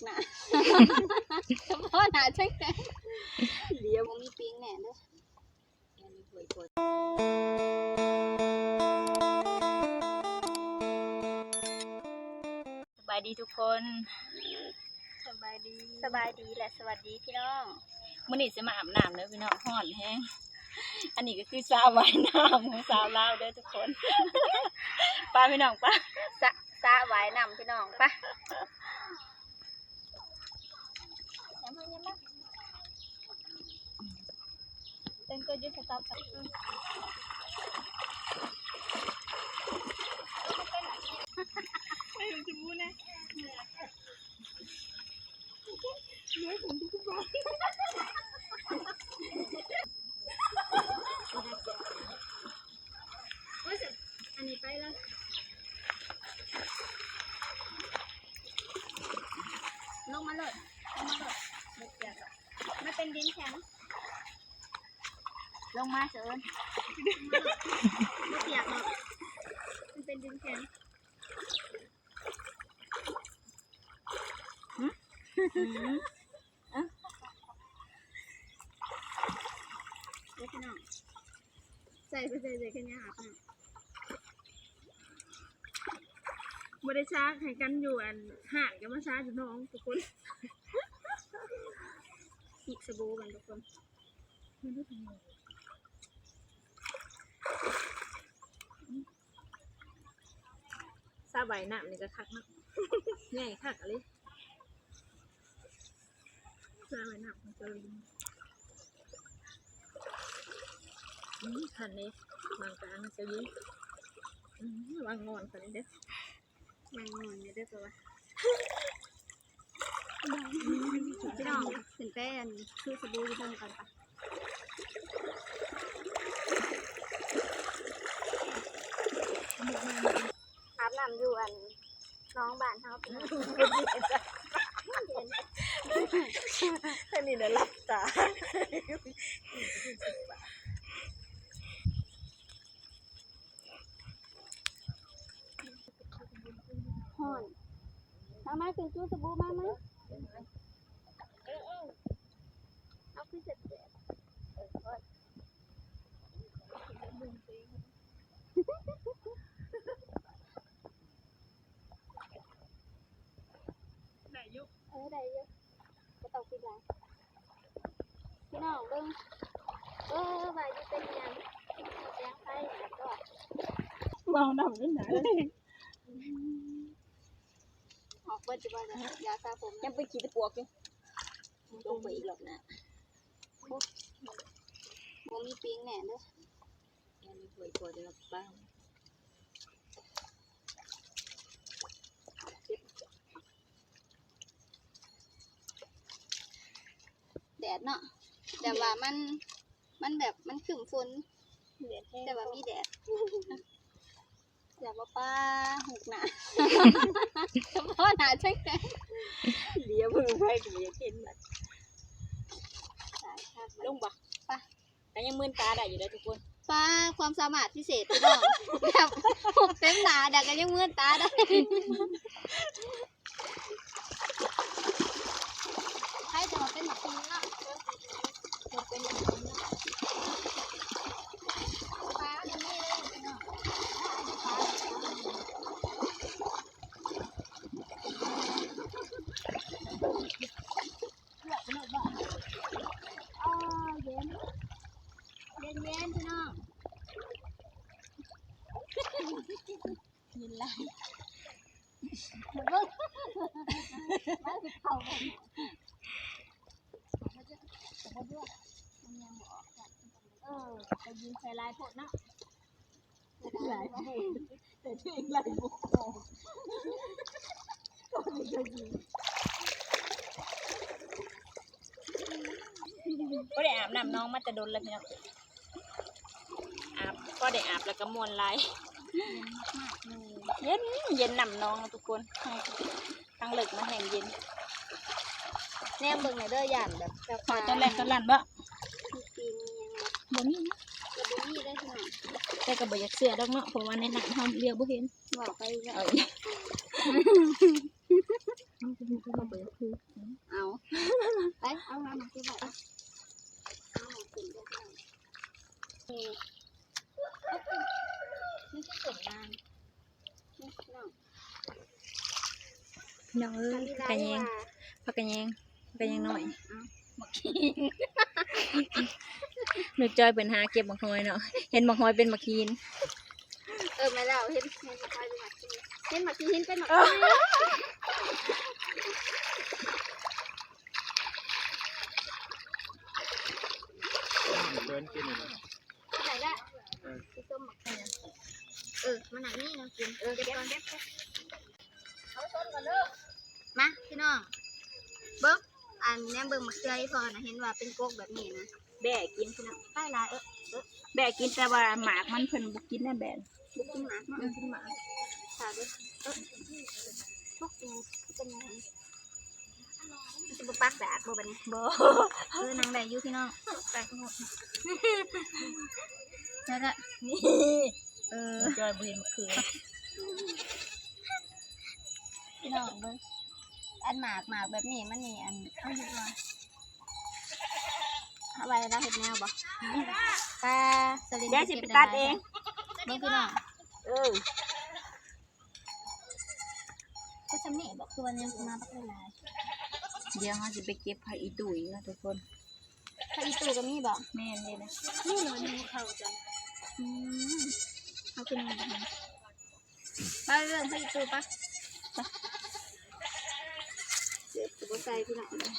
หนาเฉพาะหนาใช่ไหมเดี๋ยวมันมีปิ้งแน่เด้อสบายดีทุกคนสบายดีและสวัสดีพี่น้องมื้อนี้จะมาอาบน้ำเด้อพี่น้องร้อนแห้งอันนี้ก็คือสาวว่ายน้ำของสาวลาวเด้อทุกคนป้าพี่น้องป้าสาวว่ายน้ำพี่น้องป้าเต้นก็ยืดสต๊อปไปไม่รู้จะพูดนะอันนี้ไปแล้วลงมาเลยไม่เป็นดินแข็งลงมาเสริญไม่เปียกหรอกมันเป็นดินแข็งเด็กน้องใส่แค่นี้หาป่ะบริชาให้กันอยู่อันห่างกันมาช้าอยู่น้องทุกคนอีกสบู่กันทุกคนมันได้ถึงซาใบหนามนี่ก็คักมากใหญ่คักอะไรซาใบหนามมันจะลิงขันนี้บางกลางจะยิ้มวางงอนคนนี้เด้อวางงอนเนี่ยเด้อตัวพี่น้องถึงเต้นคือสบู่ที่เพิ่มกันปะอาบน้ำอยู่อันน้องบ้านเขาแค่นี้เดี๋ยวหลับตาห่อนมาถึงจูสบู่มาไหมเอาขึ้นเสร็จได้ยุได้ยุก็ต้องปิดแล้วพี่น้องเบิ้งใบจะเป็นยังแจ้งไฟก็มองดำขึ้นหนาเลยออกเบิ้ลจะว่าจะยาซาผมยังไปขี่ตะปวกอยู่ลงไปอีกหรอกนะโมมีปิ้งแน่เด้อยังมีหวยปวดจะรับบ้างแดดเนาะแต่ว่ามันแบบมันขึ้นฝนแต่ว่ามีแดดอย่าว่าป้าหุกหนาเฉพาะหนาใช่ไหมเดี๋ยวมือไปเดี๋ยวกินแบบลงบ่ป้าแต่ยังมืนตาได้อยู่เลยทุกคนป้าความสามารถพิเศษพี่น้องแบบหุบเต็มหนาแต่ก็ยังมืนตาได้ให้แต่ว่าเป็นแบบนี้เนาะเป็นแบบนี้เนาะป้าอย่างนี้เลยพี่น้องเย็นพี่น้องยินไรมันเข่าเลยมันยังบอกไปยิงใส่ลายพดเนาะลายพดแต่ที่เองลายบุกโก็ไม่เคยยิงก็ได้อาบน้ำน้องมาจะโดนแล้วพี่น้องอาบก็ได้อาบแล้วก็มวนลายเย็นน้ำน้องทุกคนตั้งเหล็กมาแห้งเย็นแนมเบิ่งหน่อยเด้อหยานแบบขอตอนแรกตอนหลังบ่บ่มีนะบ่มีได้ขนาดแต่ก็บ่อยากเสือดอกเนาะเพราะว่าในหนังเฮาเรียกบ่เห็นบอกไปก็บ่อยากคือ มาหมักที่บอกนี่คือผลงานนี่น้อง น้องเอ้ยผักกระแยงผักกระแยงหน่อย หมักขี้ หนูจอยเป็นหาเก็บบักฮอยเนาะเห็นบักฮอยเป็นบักฮีน ไม่แล้วเห็นหมักขี้เห็นเป็นหมักขี้เดินกินเลย ไหนละพี่ส้มหมักขี้มาไหนนี่นะกินเก็บก่อนเอาต้นก่อนเด้อมาพี่น้องเบิ้งอันนี้เบิ้งหมักเกลือพอนะเห็นว่าเป็นกกแบบนี้นะ แบะกินพี่น้อง ใต้ลายแบะกินแต่ว่าหมากมันเพิ่นบ่กินนะแบะ บุกขึ้นมาขึ้นมาขาด้วยพวกกูเป็นยังไงจะบุปักแดดบ่เป็นบ่นางแดดอยู่พี่น้องแดดหมดแล้วก็นี่จอยบ่เห็นมะเขือ พี่น้องเบิ้งอันหมากแบบนี้มันนี่อันเอาเห็ดว่าเอาไว้แล้วเห็ดแนวบ่ปลาสลิด เดี๋ยวสิไปตัดเอง เบิ้งพี่น้อง ก็จำนี่บอกคือวันนี้มาปักเลยลาย เดี๋ยวเราจะไปเก็บผักอีตุ๋ยนะทุกคน ถ้าอีตูก็มีบอก แม่นเลยนะ นี่เหรอนี่เขาจังเอาขึ้นมาไปเรื่องถ้าอีตูปะเดี๋ยวจะใส่พี่น้องเลย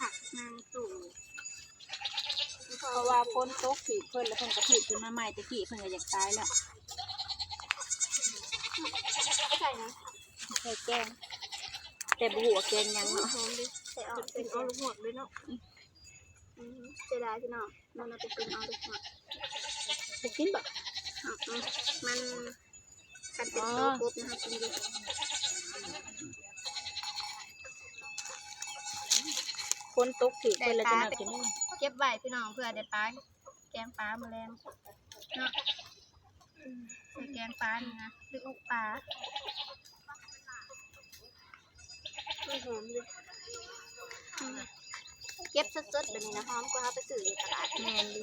ผักนางตู่ เพราะว่าพ้นตกถีบเพิ่นแล้วเพิ่นก็ถีบขึ้นมาใหม่ตะกี้เพิ่นก็อยากตายแล้ว ใส่นะ ใส่แกงแต่บ่ฮู้ว่าแกงหยังเนาะ หอมดิใส่ออกเป็นออลูกหมดเลยเนาะเสียดายพี่น้องมันเอาไปเป็นออลูกหมด บ่กินบ่ มันกันเป็นตัวปุ๊บนะคะกินดิ พ้นตกถีบเพิ่นแล้วจะมากินได้ เก็บไว้พี่น้องเพื่อได้ปลาแกงปลาแมลงเนาะใส่แกงปลานี่นะหรืออุกปลาหอมเลยเก็บสดๆแบบนี้นะหอมกว่าเขาไปซื้ออยู่ตลาดแมนดิ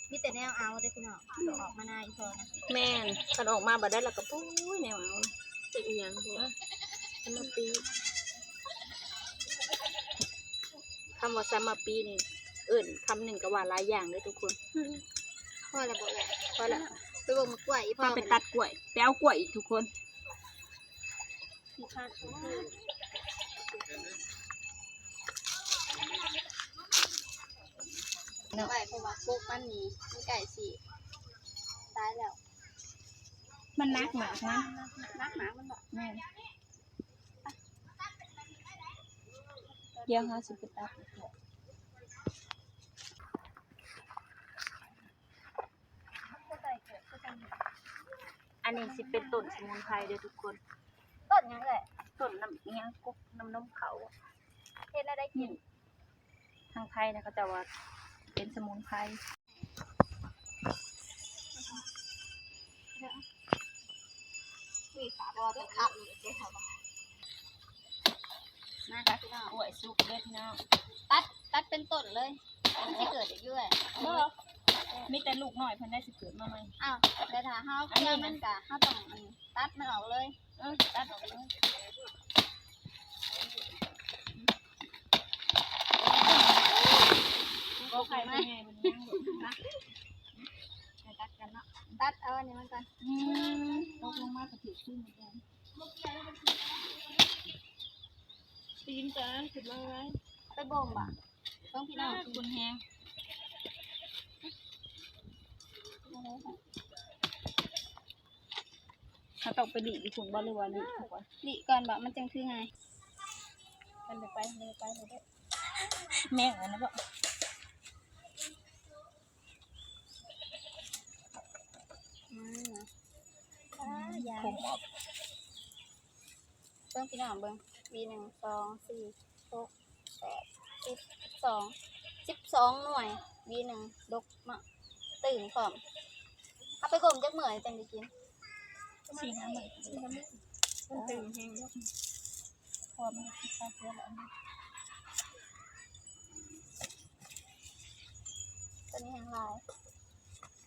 มีแต่แนวเอาได้พี่น้องออกมาหน้าอีกพอนะ แม่นคันออกมาบ่ได้แล้วก็ปุ้ยแนวเอาเป็นอีหยังหัวซัมมาปีคำว่าซัมมาปีนี่เอิ้นคำหนึ่งก็ว่าหลายอย่างเลยทุกคน พ่อจะบอกเลย พอละ ไปบอกมากล้วยอีพ่อ มาไปตัดกล้วยไปเอากล้วยอีกทุกคน เนาะเพราะว่าปุ๊กมันนี่มันไก่สีตายแล้ว มันนักหมากนะ นักหนามันบอก แม่นเดี๋ยวเราสิไปตัดอีกแล้วอันนี้สิเป็นต้นสมุนไพรเด้อทุกคน ต้นยังไง ต้นน้ำเงี้ยกกน้ำนมเขา เห็นอะไรกิน ทางไทยนะเขาจะว่าเป็นสมุนไพร วีขาบอต้องขับอีกเลยค่ะนะคะพี่น้อง กล้วยสุกเด็ดเนาะ ตัดเป็นต้นเลยมันจะเกิดอีกด้วย มีแต่ลูกหน่อยเพิ่นได้สิเกิดมาใหม่ อ้าวแต่ถ้าเฮาเกี่ยวมันกะเฮาต้องตัดมันออกเลยตัดออกเลยก็ไข่ไหมตัดกันเนาะตัดเอาอันนี้มันก่อน ตกลงมากระถือขึ้นเหมือนกันตีนจานขึ้นมาไว้ ไปบ่มบ่ต้องพี่น้อง คุณแฮงเขาต้องไปดีอีกคนบ่หรือว่าดีทุกคน ดิก่อนบ่มันจังคือไง มันไปเลยได้แม่งนะบ่ ผมเบิ่งพี่น้องเบิ่งมี1 2 4 6 8 10 12 12หน่วยมี1ดกมาตื่นพร้อมเฮา เอาไปกลมจักเหมือนจังได้กิน 4-5 มื้อมันตื่นแห้งพอมันสิเข้าเพื่อแล้ว ตัวนี้แห้งลาย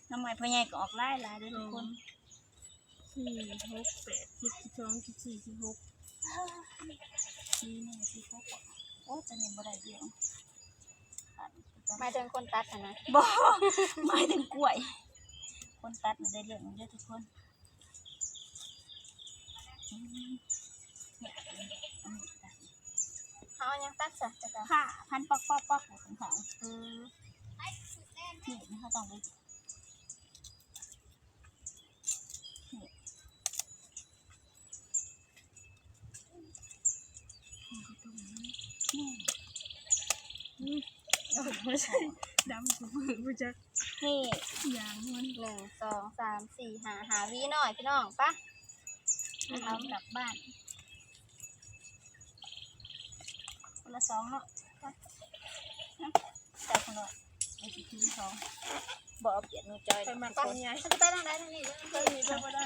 น้ำใหม่พ่อใหญ่ก็ออกหลายเด้อทุกคน 4 6 8 12 14 16 โอ้จะนี่บ่ได้เดียว หมายถึงคนตัดนะ บ่หมายถึงกล้วย คนตัดน่ะได้เรื่องเด้อทุกคนเขาเอายังตัดซะจ้ะจ้ะ ค่ะพันปอกของเขา อืม นี่เขาต้องไปดำกับมือบ่จัก นี่ อย่างมัน 1 2 3 4 5หาวีหน่อยพี่น้องปะ เอากลับบ้านคนละ2เนาะแต่คนละไม่สิที2บ่เอาเปลี่ยนมือจอย ไปหมัก ไป คนใหญ่ ถ้าจะไปทางใดทางนี้ เคยมีเพิ่นบ่ได้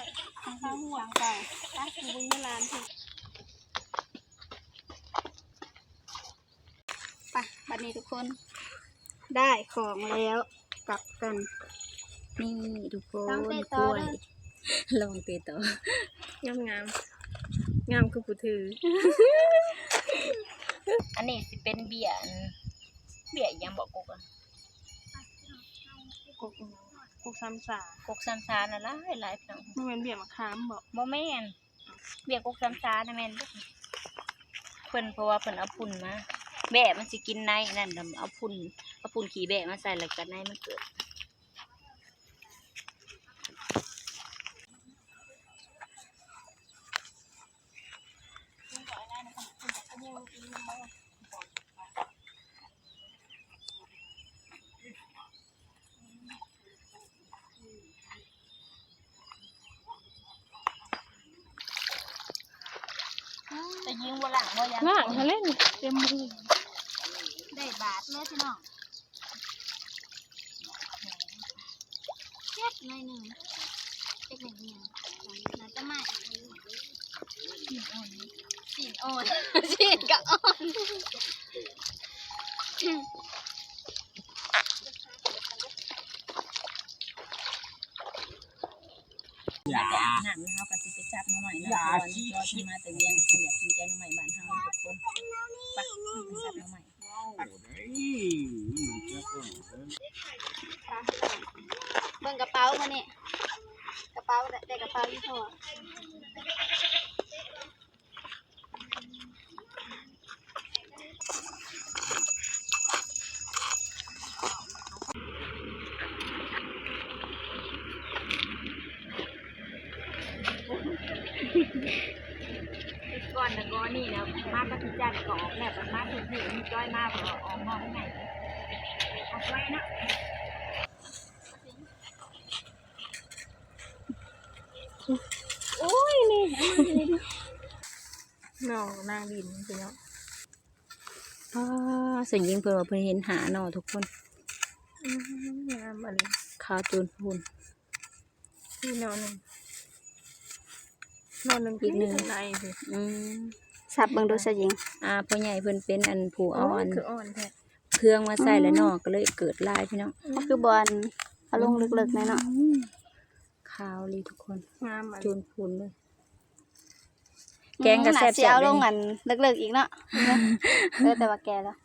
ข้างหัวกลาง อ่ะอยู่บนร้านที่ ไปบัดนี้ทุกคน ได้ของแล้วกลับกัน นี่ทุกคน ลองเตะต่อเด้อ ลองเตะต่อง ามงามคือผู้ถือ อันนี้สิเป็นเบียร์อีหยังบอกกุกอ่ะ กุกซ้ำสาก กซ้ำซาน่ะหลายพี่น้อง บ่แม่นเบี้ยมะขามบ่ บ่แม่นเบียร์กกซ้ำซาน่ะแม่นเด้อเพิ่นเพราะว่าเพิ่นเอาพุ่นมาแบะมันสิกินในนั่นดำเอาพุ่นขี้แบะมาใส่แล้วก็ในมันเกิดจะยิงบ่หลังบ่ยัง ล่างทะเลนี่เต็มมือ ได้บาทเลยพี่น้องเจ็ดหน่อยหนึ่งเจ็ดหนึ่งเนี่ยน่าจะไม่ฉีดอ่อนฉีดกับอ่อน มาแต่อาบน้ำแล้วเขาก็สิไปจับหน่อไม้เนาะเพราะว่านี่จอดมาแต่เวียงเพิ่นอยากกินแกงหน่อไม้บ้านเฮาทุกคนไปจับหน่อไม้ เบิ่งกระเป๋ามาเนี่ยกระเป๋าได้กระเป๋าที่พ่อก่อนนะก็นี่นะมากับพี่จันก็ออกแล้วมาถึงที่มีจ้อยมาพอออกมองไงออกไว้นะ น้องนางดินพี่น้อง สิ่งยิงเพื่อเพื่อเห็นหาเนาะทุกคน งามอันนี้ ข้าวจูนพูน นี่นอนหนึงอีกหนึ่งในพี่ สับเบิ่งดูซะหญิง พ่อใหญ่เพิ่นเป็นอันผู้เอาอัน คืออ่อนแท้ เครื่องมาใส่แล้วเนาะก็เลยเกิดลายพี่น้อง ก็คือบอลเอาลงลึกๆหน่อยเนาะ ข้าวเลยทุกคน งามอัน จูนพูนเลยแกงกระแซ่บ เสียเอาลงกันลึกๆอีกเนาะแต่ว่าแกแล้ว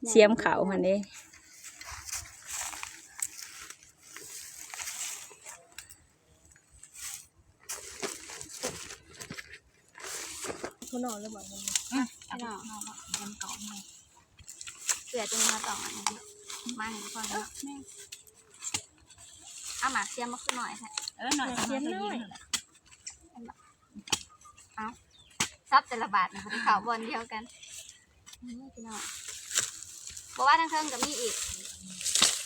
เสียมขาวหันเด้ ผู้นอนแล้วบอกมัน พี่น้องเสือจะมาต่ออันนี้มาเห็นก่อนเนาะเอาหมากเสียมมาขึ้นหน่อยค่ะ หน่อย เสียมน้อย ซับแต่ละบาทนะเป็นข่าวบอลเดียวกันพี่น้องบอกว่าทั้งเทิงกับมีอีก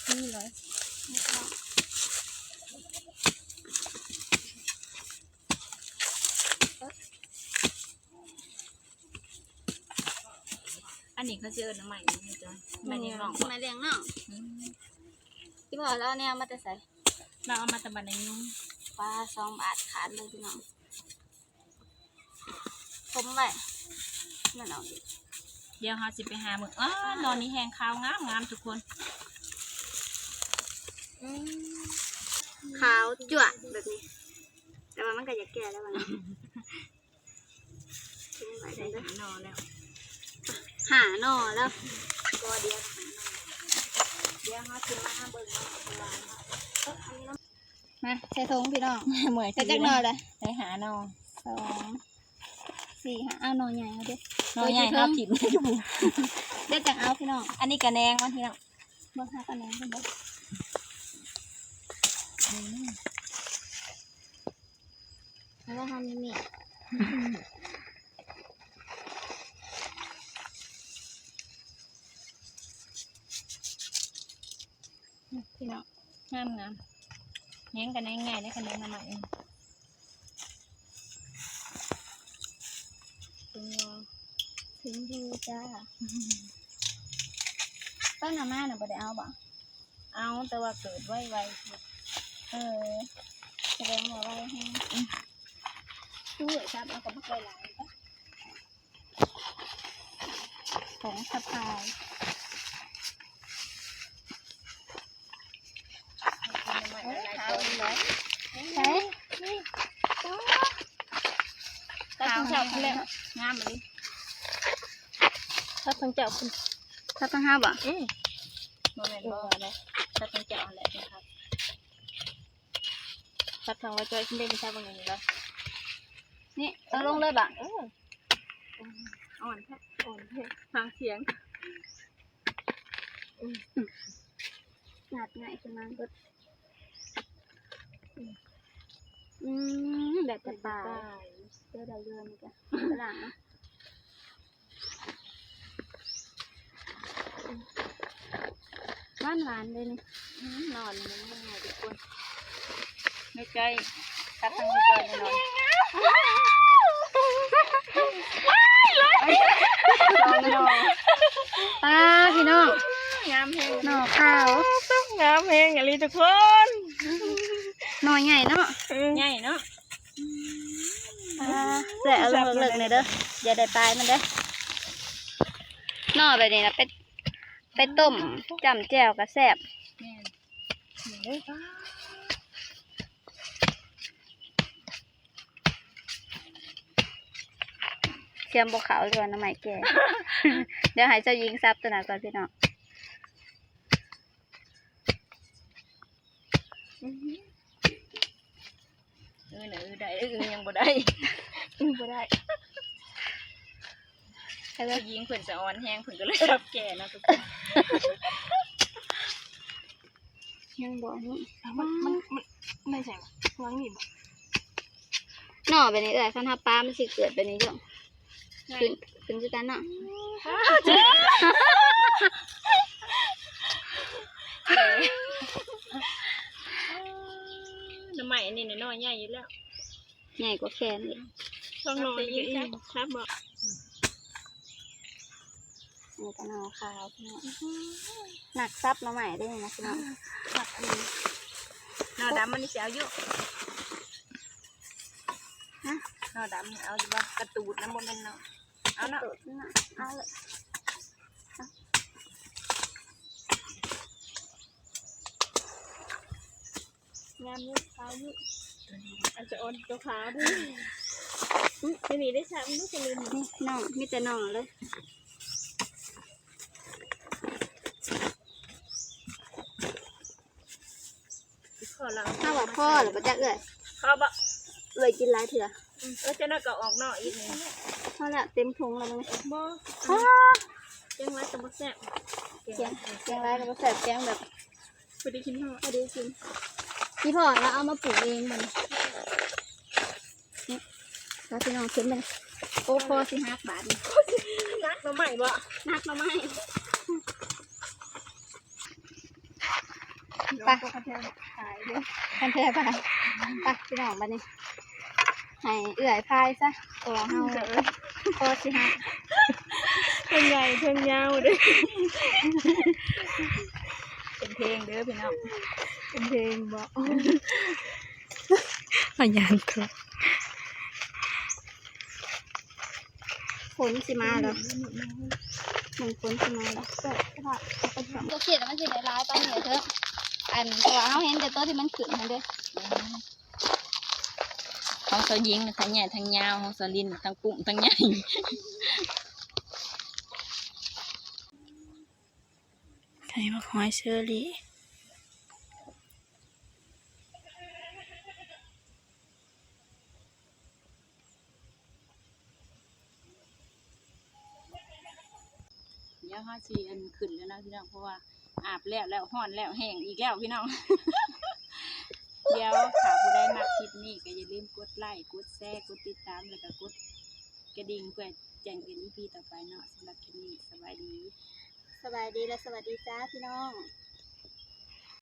นี่เลย นี่พี่น้อง อันนี้เขาเจอหน่อไม้นี่จ้ะแม่นี่น้อง มาเลี้ยงน้องที่พอแล้วเนี่ยมาแต่ใส่ เราเอามาตะบันในยุ่ง ปลา2 บาทขาดเลยพี่น้องต้มไว้นั่นเอาดิ เดี๋ยวเราสิไปหาหมึกนอนนี้แหงขาวงามทุกคน ขาวจั่วแบบนี้แต่ว่ามันก็จะแก่แล้วมันทิ้งไว้ ได้ ได้ หานอนแล้ว หาหน่อแล้วตัวเดียวเดี๋ยวเขาทิ้งมาเบิ่งมาใส่ถุงพี่น้อง เหมือน ใส่จักหน่อเลย ได้หานอน 2 4 5เอาหน่อใหญ่เอาดิ นอนใหญ่เขาถิ่มอยู่ เด็ดจังเอาพี่น้อง อันนี้กระแนงมันที่น้อง เบิ่งหากันแหน่เบิ่งเด้อแล้วก็ทำนี่พี่น้อง งามแหงกระแนงง่ายได้กระแนงมาใหม่เป็นยอ ถึงดูจ้าต้นหน่อไม้น่ะบ่ได้เอาบ่ เอาแต่ว่าเกิดไว้ แสดงว่าไว้ให้ช่วยครับเอากับบ่เคยหลายปะของสะพาย ขาวเลย ใช่ ขาวจับเลยงามเลยถ้าต้องจับคุณ ถ้าต้องห้าบ่ โมเมนต์บ่อะไรถ้าต้องจับอะไรนะครับถ้าทางว่าจอยขึ้นได้ไม่ทราบว่าไงนี่ละ นี่เอาลงเลยบ่ อ่อนแท้ฟังเสียง หนัดง่ายขึ้นมาเบิดแบบจะตายเจอได้เรื่องนี่จ้ะกระหล่ำนะหวานเลยนี่ นอนมันยังไงทุกคนไม่ใกล้ถ้าทางว่าจอยแน่นอน ป้าพี่น้อง งามแห้ง หน่อข้าว งามแห้งอะไรทุกคน หน่อใหญ่เนาะ ใหญ่เนาะ แสะเอาเลิกๆเลยเด้ออย่าได้ตายมันเด้อหน่อแบบนี้นะไปต้มจำแจ่วกระแซบ แม่นเลย เชียมบกขาวก่อนน้ำใหม่แก่ เดี๋ยวให้เจ้ายิงซับตัวหน่อยก่อนพี่น้อง ได้ยังบ่ได้บ่ได้ถ้าเรายิงเพิ่นจะอ่อนแห้งเพิ่นก็เลยรับแก่นะทุกคน ยังบ่นี่ มันไม่ใช่วางนี่บ่ หน่อแบบนี้เลยคันถ้าปลามันสิเกิดแบบนี้จ้ะขึ้นจุดนั้นเนาะ น้ำใหม่อันนี้น้อยใหญ่อยู่แล้ว ใหญ่กว่าแขนอีก ต้องนอนอีกครับบ่ นี่ก็หน่อขาวพี่น้องหนักซับมาใหม่ได้นะพี่น้อง นอดำมันนี่สิเอาอยู่นอดำนี่เอาอยู่บ่กระตูดน้ำบ่แม่นเนาะเอาเนาะ เอาเลยงามยุขาวยุ อาจจะอ่อนตัวขาวด้วยไม่มีได้ซ้ำลูกจะลืม นี่น้องมีแต่น้องเลย ขอเรา ถ้าว่าพ่อหรือว่าจะเอ่ย เขาบ่ กินหลายเถื่อ จะน่าก็ออกนอกอีกนี่ พอละเต็มถุงแล้วมั้ง บ่ยังไว้แต่บ่แซ่บ เสียงไรแล้วก็แสบเสียงแบบ พอดีกินเฮา พอดีกินพี่พ่อเราเอามาปลูกเองมันนี่แล้วพี่น้องขึ้นไปโอ้พ่อสิ5 บาทนี่ นักมาใหม่บ่ นักมาไหม ไปขายด้วย กันเถอะไปพี่น้องบัดนี้ให้เอื่อยพายซะตัวเฮาพ่อสิ5 เพิ่นใหญ่เพิ่นยาวเด้อเป็นเพลงเด้อพี่น้อง เป็นเพลงบ่เอายานตัว ฝนสิมาแล้วมึงฝนสิมาแล้วก็เขียนมันสิได้ร้ายตอนเหนือเถอะอันตัวเขาเห็นแต่ตัวที่มันขึ้นนั่นเด้อ ของสาวยิงทั้งใหญ่ทั้งยาวของสาวลินทั้งปุ่มทั้งใหญ่ใครมาคอยเชอรี่เดี๋ยวห้าชีอันขึ้นแล้วนะพี่น้องเพราะว่าอาบแล้วห้อนแล้วแห้งอีกแล้วพี่น้อง เดี๋ยวถ้าผู้ใดมาคลิปนี้ก็อย่าลืมกดไลค์กดแชร์กดติดตามแล้วก็กดกระดิ่งเพื่อแจ้งเตือน EP ต่อไปเนาะสำหรับคลิปนี้สบายดี สบายดีและสวัสดีจ้าพี่น้อง